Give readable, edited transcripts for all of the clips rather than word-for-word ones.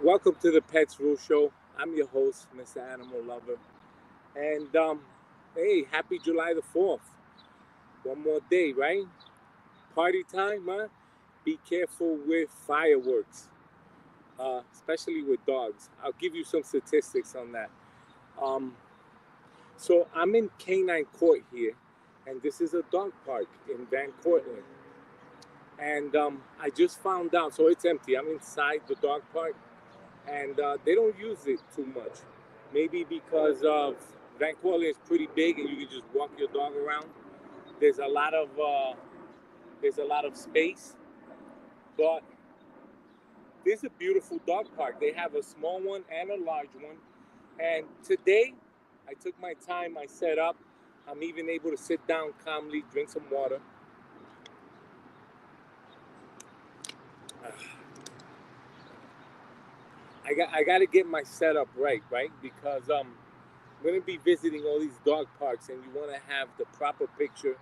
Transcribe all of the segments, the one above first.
Welcome to the Pets Rule Show. I'm your host, Mr. Animal Lover. And hey, happy July the 4th. One more day, right? Party time, huh? Be careful with fireworks, especially with dogs. I'll give you some statistics on that. Um, so I'm in Canine Court here, and this is a dog park in Van Cortlandt. And I just found out, so it's empty. I'm inside the dog park, and they don't use it too much. Maybe because of Vancouver is pretty big, and you can just walk your dog around. There's a lot of space, but there's a beautiful dog park. They have a small one and a large one. And today, I took my time. I set up. I'm even able to sit down calmly, drink some water. I got to get my setup right? Because I'm gonna be visiting all these dog parks, and you want to have the proper picture.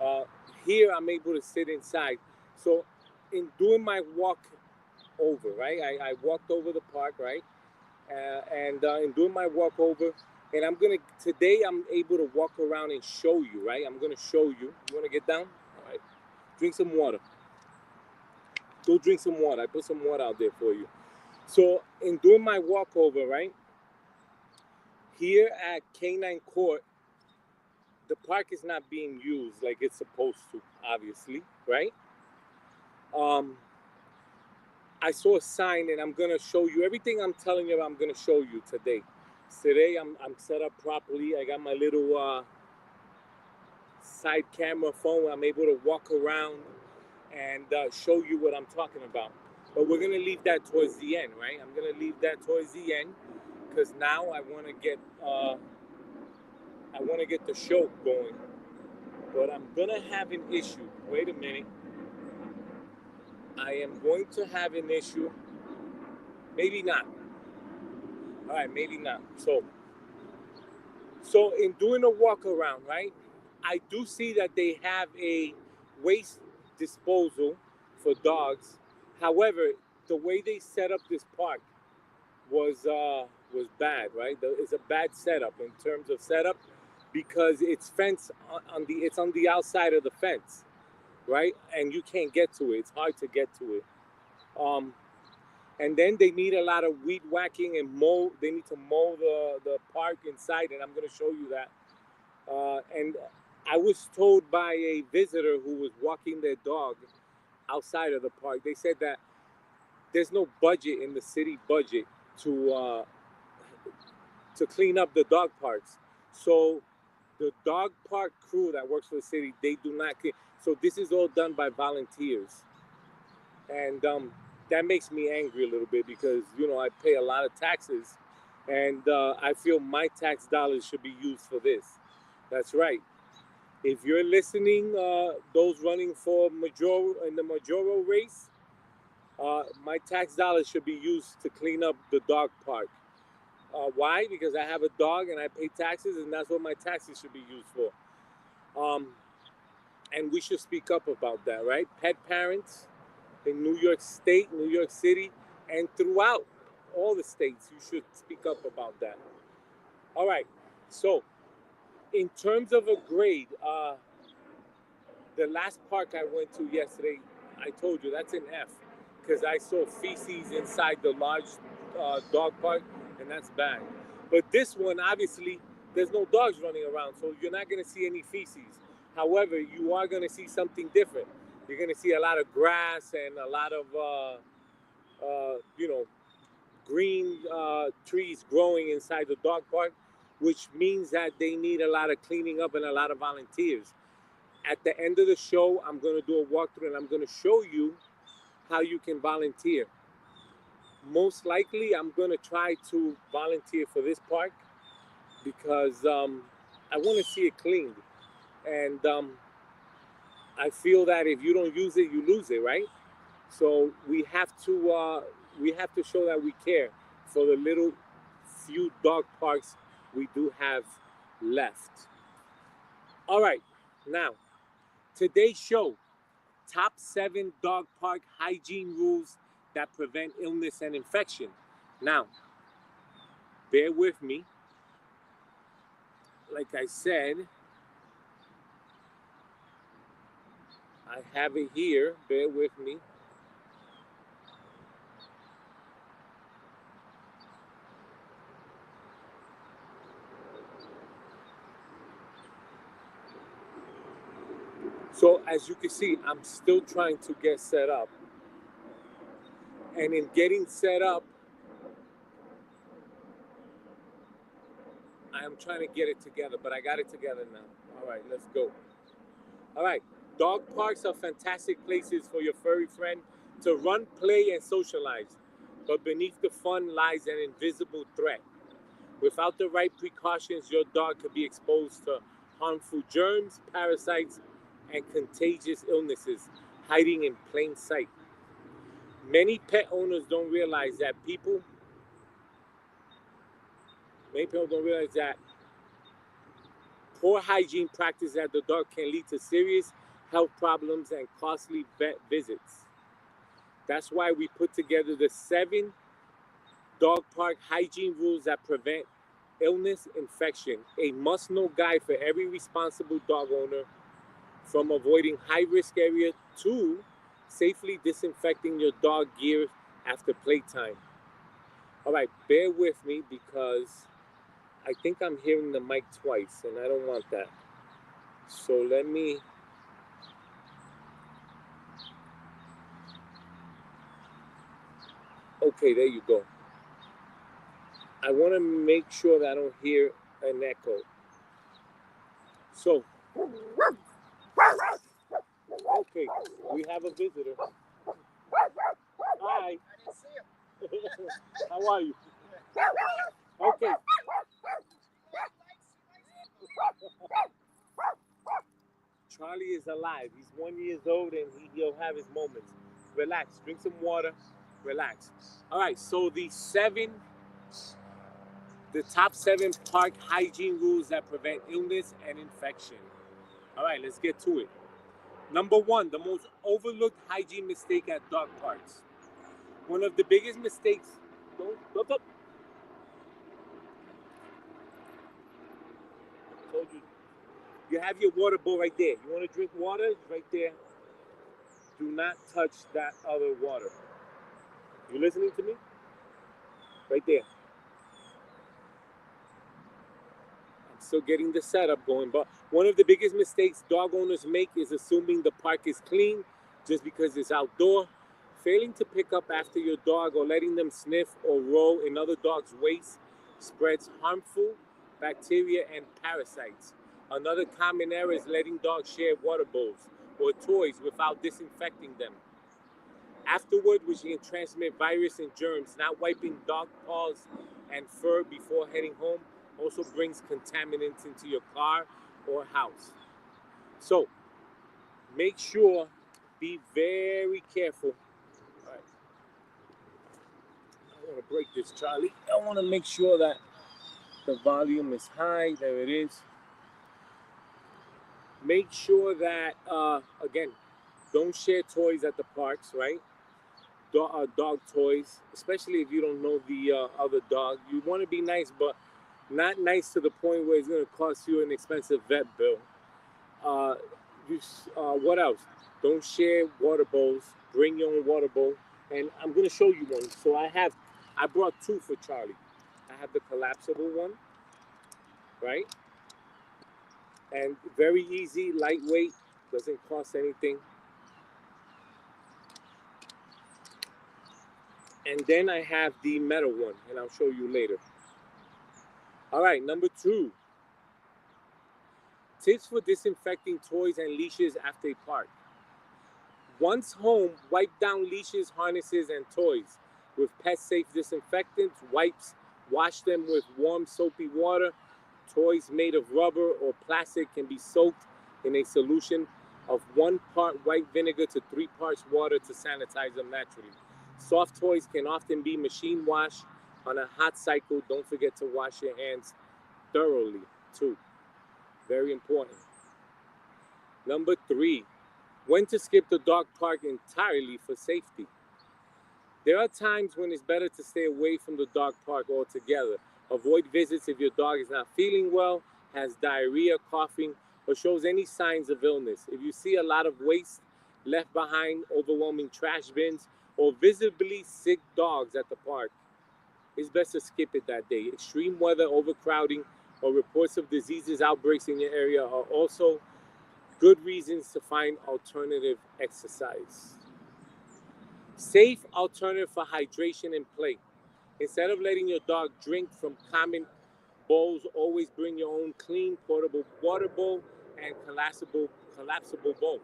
Uh, Here, I'm able to sit inside. So, in doing my walk over, right? I walked over the park, right? And in doing my walk over, and today I'm able to walk around and show you, right? I'm gonna show you. You wanna get down? All right. Drink some water. Go drink some water. I put some water out there for you. So, in doing my walk over, right? Here at Canine Court, the park is not being used like it's supposed to, obviously, right? Um, I saw a sign, and I'm gonna show you everything I'm telling you. I'm gonna show you today. Today, I'm set up properly. I got my little side camera phone. I'm able to walk around and show you what I'm talking about. But we're gonna leave that towards the end, right? I'm gonna leave that towards the end because now I want to get the show going. But I'm gonna have an issue. Wait a minute. I am going to have an issue. Maybe not. All right, maybe not. So in doing a walk around, right? I do see that they have a waste disposal for dogs. However, the way they set up this park was bad, right? It's a bad setup in terms of setup because it's fence it's on the outside of the fence, right? And you can't get to it. It's hard to get to it. Um, and then they need a lot of weed whacking and mow. They need to mow the park inside, and I'm going to show you that. And I was told by a visitor who was walking their dog outside of the park. They said that there's no budget in the city budget to uh, to clean up the dog parks. So the dog park crew that works for the city, they do not clean. So this is all done by volunteers, and that makes me angry a little bit because I pay a lot of taxes, and I feel my tax dollars should be used for this. That's right. If you're listening, those running for major in the Majoro race, my tax dollars should be used to clean up the dog park. Why? Because I have a dog and I pay taxes, and that's what my taxes should be used for. Um, and we should speak up about that, right? Pet parents in New York State, New York City, and throughout all the states, you should speak up about that. All right. So, in terms of a grade, the last park I went to yesterday, I told you that's an F because I saw feces inside the large dog park, and that's bad. But this one, obviously, there's no dogs running around, so you're not going to see any feces. However, you are going to see something different. You're going to see a lot of grass and a lot of, green trees growing inside the dog park, which means that they need a lot of cleaning up and a lot of volunteers. At the end of the show, I'm going to do a walkthrough and I'm going to show you how you can volunteer. Most likely, I'm going to try to volunteer for this park because I want to see it cleaned. And I feel that if you don't use it, you lose it, right? So we have to show that we care for the little few dog parks we do have left. All right, now today's show: top 7 dog park hygiene rules that prevent illness and infection. Now, bear with me. Like I said, I have it here. Bear with me. So as you can see, I'm still trying to get set up. And in getting set up, I am trying to get it together, but I got it together now. All right, let's go. All right, dog parks are fantastic places for your furry friend to run, play, and socialize. But beneath the fun lies an invisible threat. Without the right precautions, your dog could be exposed to harmful germs, parasites, and contagious illnesses hiding in plain sight. Many pet owners don't realize that many people don't realize that poor hygiene practice at the dog can lead to serious health problems and costly vet visits. That's why we put together the 7 dog park hygiene rules that prevent illness, infection, a must-know guide for every responsible dog owner, from avoiding high-risk areas to safely disinfecting your dog gear after playtime. All right, bear with me because I think I'm hearing the mic twice and I don't want that. So let me... Okay, there you go. I want to make sure that I don't hear an echo. So, okay, we have a visitor. Hi. I didn't see him. How are you? Okay. Charlie is alive. He's 1 year old and he'll have his moments. Relax. Drink some water. Relax. All right. So the top 7 park hygiene rules that prevent illness and infection. All right. Let's get to it. Number 1, the most overlooked hygiene mistake at dog parks. One of the biggest mistakes. Don't. Told you. You have your water bowl right there. You want to drink water? It's right there. Do not touch that other water. You listening to me? Right there. I'm still getting the setup going, but one of the biggest mistakes dog owners make is assuming the park is clean just because it's outdoor. Failing to pick up after your dog or letting them sniff or roll in other dogs' waste spreads harmful bacteria and parasites. Another common error is letting dogs share water bowls or toys without disinfecting them. Afterward, which can transmit virus and germs. Not wiping dog paws and fur before heading home also brings contaminants into your car or house. So, make sure, be very careful. All right. I want to break this, Charlie. I want to make sure that the volume is high. There it is. Make sure that, again, don't share toys at the parks, right? Dog toys, especially if you don't know the other dog. You want to be nice, but not nice to the point where it's going to cost you an expensive vet bill. What else? Don't share water bowls. Bring your own water bowl. And I'm going to show you one. So I brought 2 for Charlie. I have the collapsible one, right? And very easy, lightweight, doesn't cost anything. And then I have the metal one, and I'll show you later. All right, number 2. Tips for disinfecting toys and leashes after a park. Once home, wipe down leashes, harnesses, and toys with pet-safe disinfectants, wipes. Wash them with warm, soapy water. Toys made of rubber or plastic can be soaked in a solution of 1 part white vinegar to 3 parts water to sanitize them naturally. Soft toys can often be machine washed on a hot cycle. Don't forget to wash your hands thoroughly, too. Very important. Number 3, when to skip the dog park entirely for safety. There are times when it's better to stay away from the dog park altogether. Avoid visits if your dog is not feeling well, has diarrhea, coughing, or shows any signs of illness. If you see a lot of waste left behind, overwhelming trash bins, or visibly sick dogs at the park, it's best to skip it that day. Extreme weather, overcrowding, or reports of diseases outbreaks in your area are also good reasons to find alternative exercise. Safe alternative for hydration and play. Instead of letting your dog drink from common bowls, always bring your own clean portable water bowl and collapsible bowl.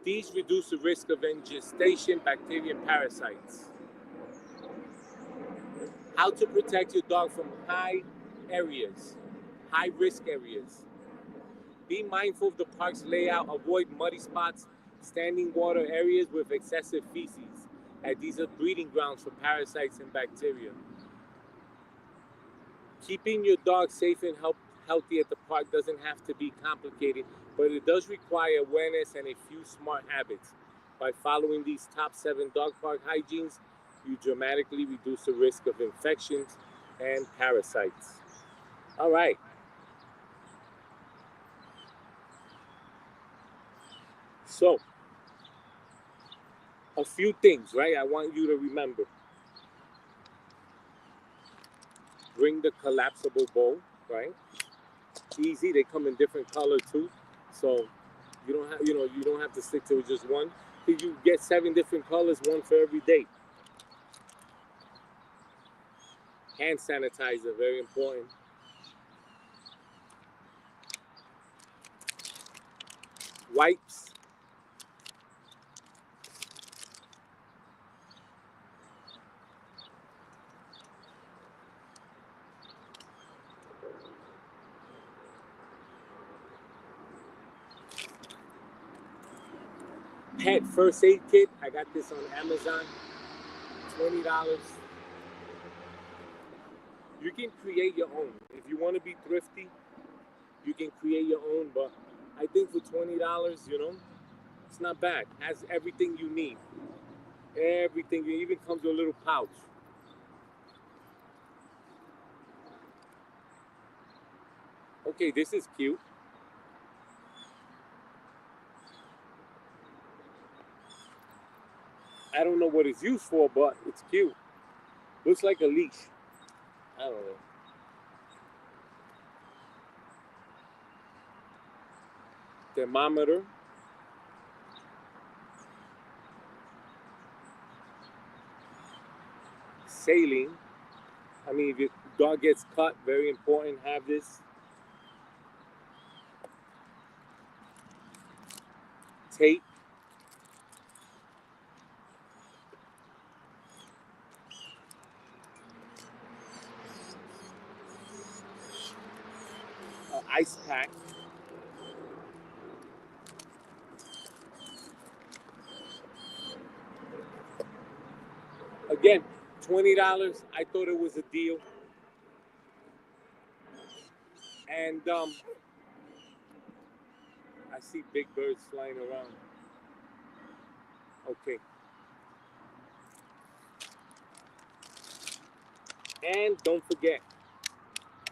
These reduce the risk of ingestion, bacteria, and parasites. How to protect your dog from areas, high risk areas. Be mindful of the park's layout. Avoid muddy spots, standing water areas with excessive feces, as these are breeding grounds for parasites and bacteria. Keeping your dog safe and healthy at the park doesn't have to be complicated, but it does require awareness and a few smart habits. By following these top 7 dog park hygienes, you dramatically reduce the risk of infections and parasites. All right, so a few things, right? I want you to remember. Bring the collapsible bowl, right? Easy. They come in different color too, so you don't have to stick to just one. You get 7 different colors, one for every day. Hand sanitizer, very important. Wipes. Pet first aid kit. I got this on Amazon. $20. You can create your own. If you want to be thrifty, you can create your own. But I think for $20, it's not bad. Has everything you need. Everything. It even comes with a little pouch. Okay, this is cute. I don't know what it's used for, but it's cute. Looks like a leash. I don't know. Thermometer. Saline. I mean, if your dog gets cut, very important, have this. Tape. Ice pack. Again, $20. I thought it was a deal. And I see big birds flying around. Okay. And don't forget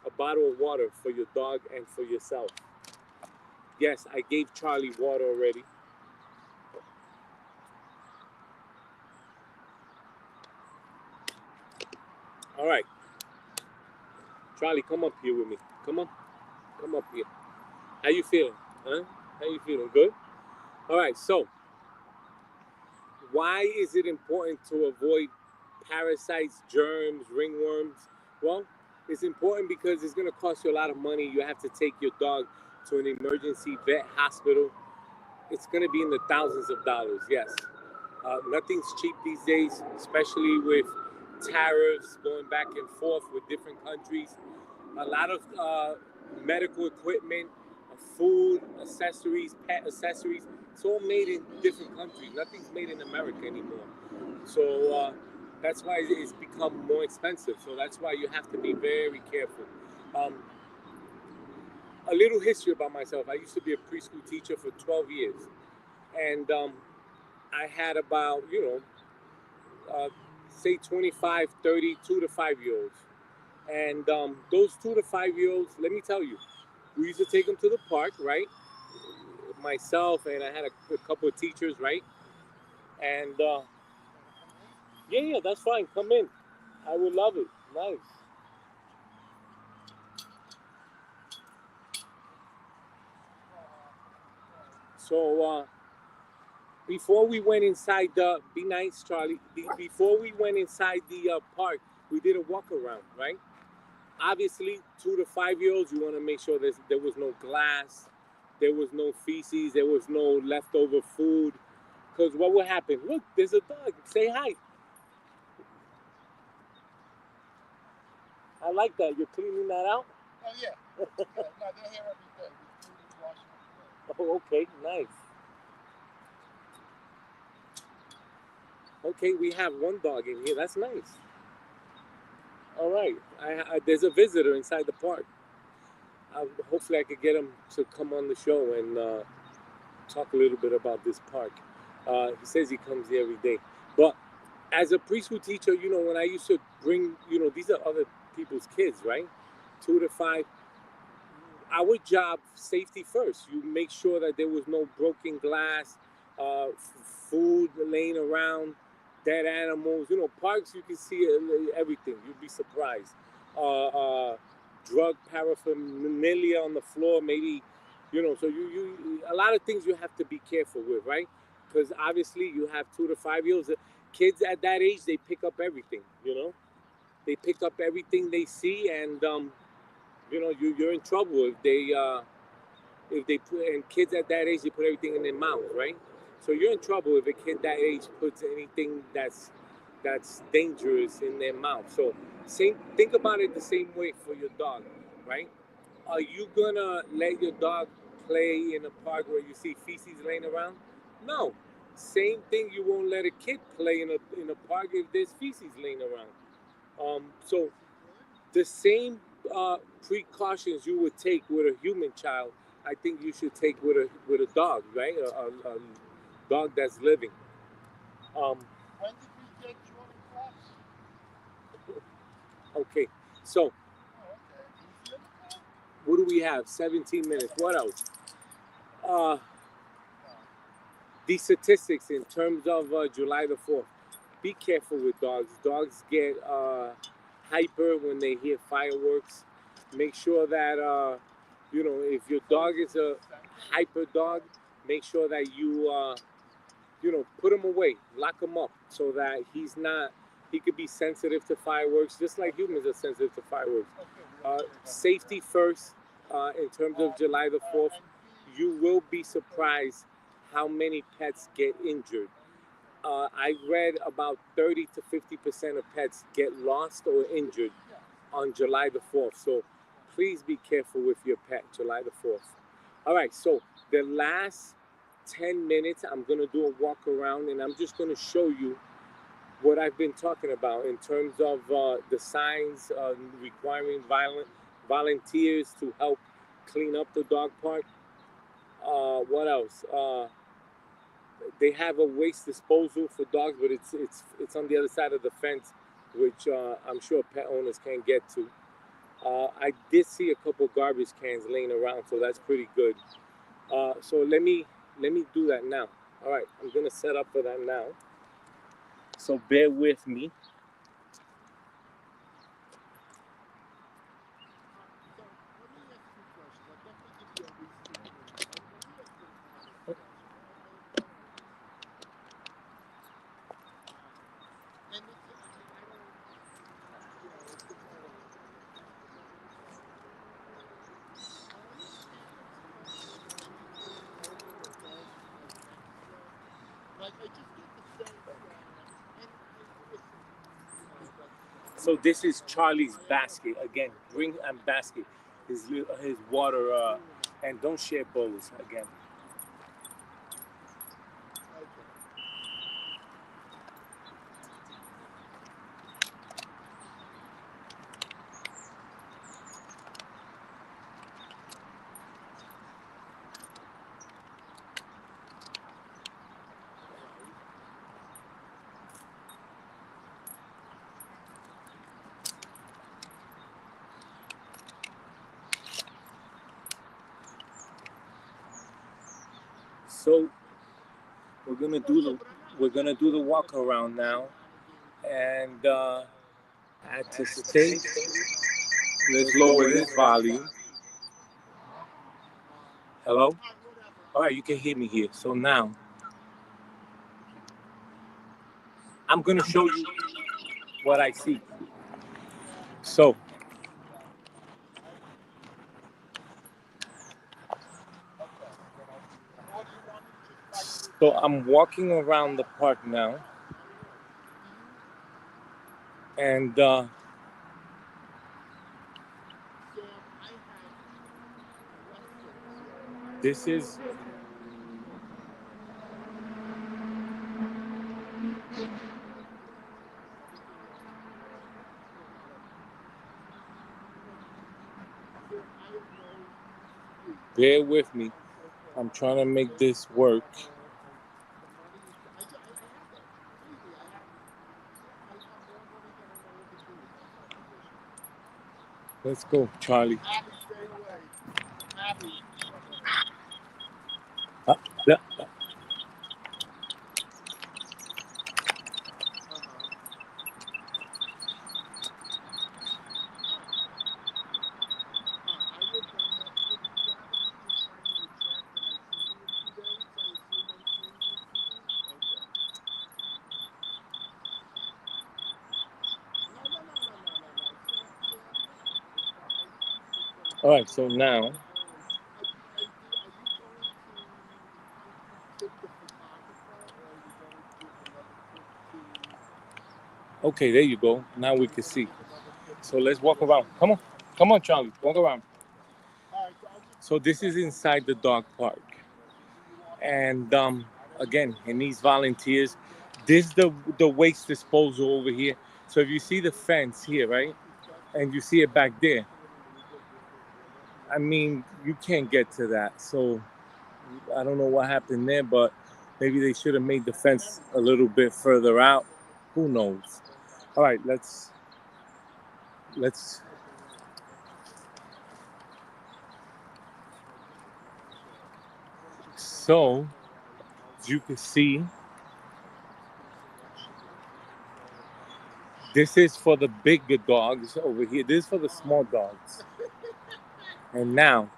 a bottle of water for your dog and for yourself. Yes, I gave Charlie water already. All right. Charlie, come up here with me. Come on. Come up here. How you feeling? Huh? How you feeling? Good? All right. So, why is it important to avoid parasites, germs, ringworms? Well, it's important because it's going to cost you a lot of money. You have to take your dog to an emergency vet hospital. It's going to be in the thousands of dollars, yes. Nothing's cheap these days, especially with tariffs going back and forth with different countries. A lot of medical equipment, food, accessories, pet accessories. It's all made in different countries. Nothing's made in America anymore. So that's why it's become more expensive. So that's why you have to be very careful. Um, a little history about myself. I used to be a preschool teacher for 12 years. And I had about, say 25, 30, 2 to 5 year olds. And those 2 to 5 year olds, let me tell you, we used to take them to the park, right? Myself and I had a couple of teachers, right? And yeah, yeah, that's fine. Come in. I would love it. Nice. So before we went inside the, be nice, Charlie. Before we went inside the park, we did a walk around, right? Obviously, 2 to 5 year olds, you want to make sure there was no glass, there was no feces, there was no leftover food. Because what would happen? Look, there's a dog. Say hi. I like that. You're cleaning that out? Oh, yeah. Yeah, no, they're here every day. We wash them every day. Oh, okay, nice. Okay, we have one dog in here. That's nice. All right. There's a visitor inside the park. Hopefully, I could get him to come on the show and talk a little bit about this park. He says he comes here every day. But as a preschool teacher, when I used to bring, these are other people's kids, right? 2 to 5. Our job, safety first. You make sure that there was no broken glass, food laying around, dead animals. Parks, you can see everything. You'd be surprised. Drug paraphernalia on the floor, maybe, so you a lot of things you have to be careful with, right? Because obviously you have 2 to 5 years. Kids at that age, they pick up everything, They pick up everything they see, and you're in trouble if they put, and kids at that age, they put everything in their mouth, right? So you're in trouble if a kid that age puts anything that's dangerous in their mouth. So think about it the same way for your dog, right? Are you gonna let your dog play in a park where you see feces laying around? No. Same thing, you won't let a kid play in a park if there's feces laying around. So the same precautions you would take with a human child, I think you should take with a dog, right? A dog that's living. Um, When did we get joining class? okay, so Oh, okay. Easy on the time? what do we have? 17 minutes. What else? The statistics in terms of July the 4th. Be careful with dogs. Dogs get hyper when they hear fireworks. Make sure that, if your dog is a hyper dog, make sure that you put him away, lock him up so that he could be sensitive to fireworks, just like humans are sensitive to fireworks. Safety first in terms of July the 4th. You will be surprised how many pets get injured. I read about 30 to 50% of pets get lost or injured on July the 4th. So please be careful with your pet, July the 4th. All right, so the last 10 minutes, I'm going to do a walk around and I'm just going to show you what I've been talking about in terms of the signs requiring volunteers to help clean up the dog park. What else? They have a waste disposal for dogs, but it's on the other side of the fence, which I'm sure pet owners can't get to. I did see a couple garbage cans laying around, so that's pretty good. So let me do that now. All right, I'm gonna set up for that now. So bear with me. So this is Charlie's basket again. Bring and basket, his water, and don't share bowls again. so we're gonna do the walk around now, and at the state, let's lower this volume. Hello. All right, you can hear me here. So now I'm gonna show you what I see. So I'm walking around the park now, and this is bear with me. I'm trying to make this work. Let's go, Charlie. Yeah. All right, so now okay, there you go. Now we can see. So let's walk around. Come on, Charlie, walk around. So this is inside the dog park, and again, it needs volunteers. This is the waste disposal over here. So if you see the fence here, right, and you see it back there, I mean, you can't get to that. So I don't know what happened there, but maybe they should have made the fence a little bit further out. Who knows? All right, let's. So as you can see, this is for the bigger dogs over here. This is for the small dogs. And now,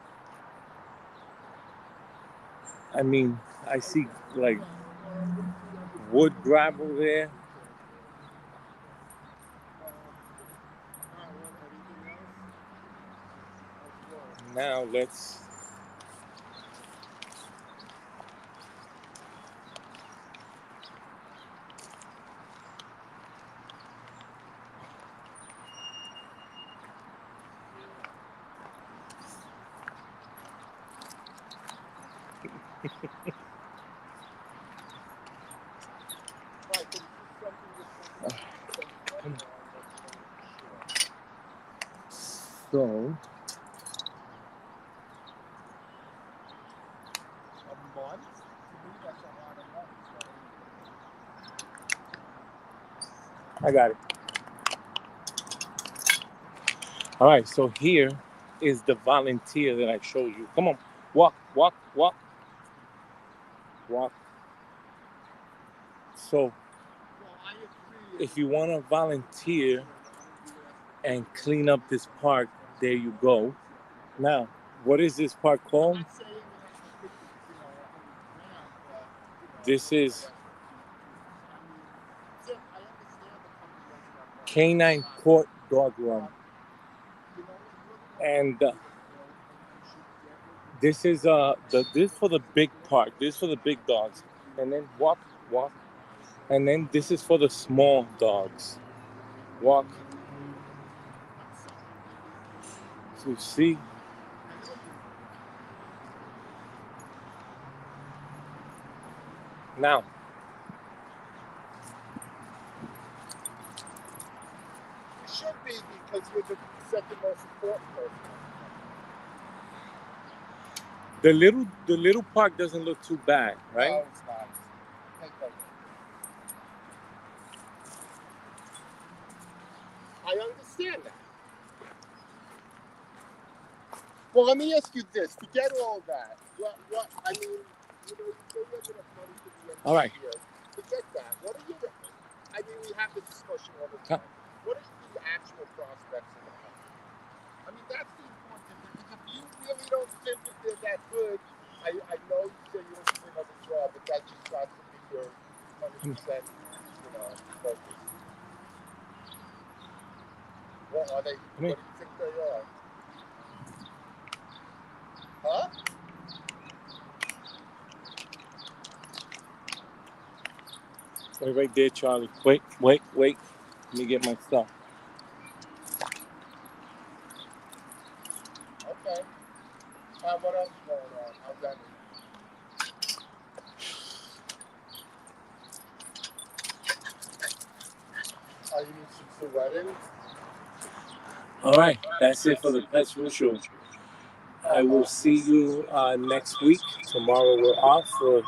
I mean, I see like wood gravel there. Now let's. So I got it. All right, so here is the volunteer that I showed you. Come on, walk, walk, walk, walk. So if you want to volunteer and clean up this park, there you go. Now, what is this park called? This is Canine Park Dog Run. And this is this for the big park. This is for the big dogs. And then walk, walk. And then this is for the small dogs. Walk. So see. Now, It should be because you're the second most important person. the little park doesn't look too bad, right? No, it's not. Take over. I understand that. Well, let me ask you this: to get all that, what? I mean, You know, you say you have enough money to the end All of right. the year. Forget that. What are you? I mean, we have this discussion all the time. What are the actual prospects of the company? I mean, that's the important thing. Because if you really don't think that they're that good, I know you say you don't see another job, but that just got to be your 100%, you know, focus. What are they? I mean, What do you think they are? Huh? stay right there, Charlie. Wait. Let me get my stuff. Okay. What else is going on? How's that? You need some weddings? All right. That's it for the Pets Room Show. I will see you next week. Tomorrow we're off for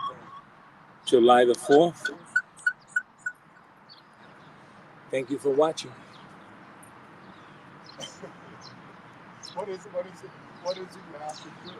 July the 4th. Thank you for watching. What is it you have to do?